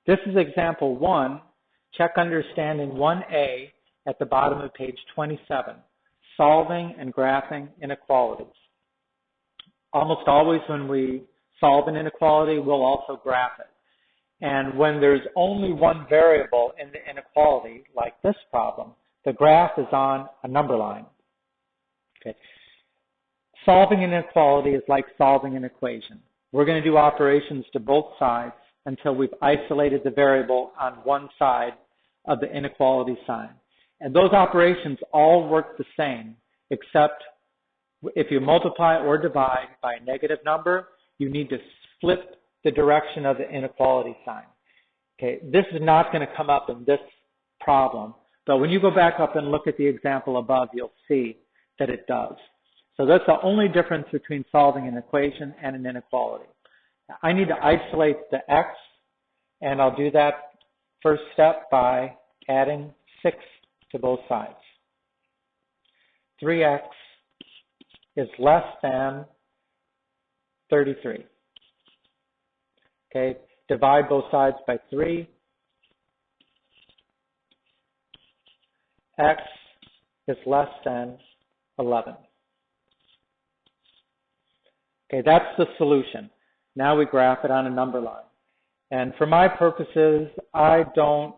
This is example 1, check understanding 1A at the bottom of page 27, solving and graphing inequalities. Almost always when we solve an inequality, we'll also graph it. And when there's only one variable in the inequality, like this problem, the graph is on a number line. Okay. Solving an inequality is like solving an equation. We're going to do operations to both sides until we've isolated the variable on one side of the inequality sign. And those operations all work the same, except if you multiply or divide by a negative number, you need to flip the direction of the inequality sign. Okay, this is not going to come up in this problem, but when you go back up and look at the example above, you'll see that it does. So that's the only difference between solving an equation and an inequality. I need to isolate the x, and I'll do that first step by adding 6 to both sides. 3x is less than 33. Okay, divide both sides by 3. X is less than 11. Okay, that's the solution. Now we graph it on a number line. And for my purposes, I don't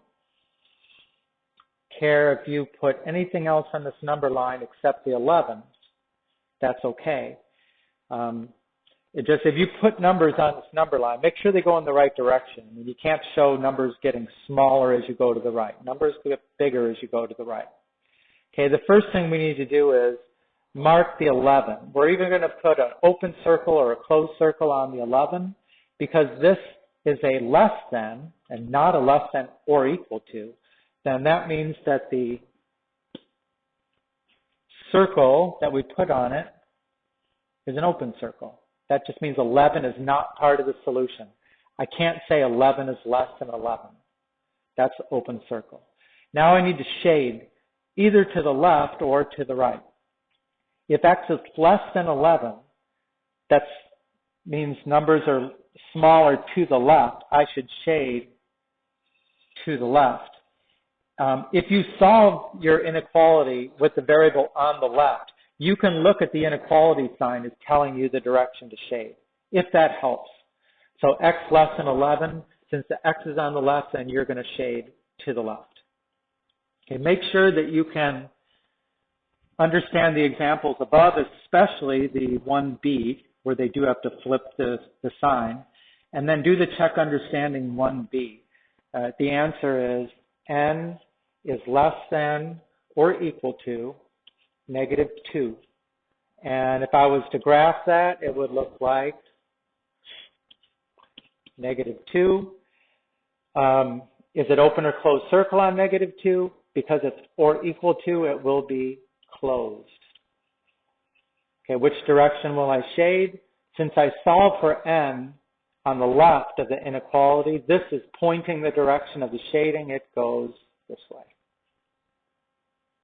care if you put anything else on this number line except the 11. That's okay. If you put numbers on this number line, make sure they go in the right direction. I mean, you can't show numbers getting smaller as you go to the right. Numbers get bigger as you go to the right. Okay, the first thing we need to do is mark the 11. We're either going to put an open circle or a closed circle on the 11 because this is a less than and not a less than or equal to. Then that means that the circle that we put on it is an open circle. That just means 11 is not part of the solution. I can't say 11 is less than 11. That's open circle. Now I need to shade either to the left or to the right. If x is less than 11, that means numbers are smaller to the left. I should shade to the left. If you solve your inequality with the variable on the left, you can look at the inequality sign as telling you the direction to shade, if that helps. So x less than 11, since the x is on the left, then you're going to shade to the left. Okay, make sure that you can understand the examples above, especially the 1b, where they do have to flip the sign, and then do the check understanding 1b. The answer is n is less than or equal to -2. And if I was to graph that, it would look like -2. Is it open or closed circle on -2? Because it's or equal to, it will be closed. Okay, which direction will I shade? Since I solve for n on the left of the inequality, this is pointing the direction of the shading. It goes this way.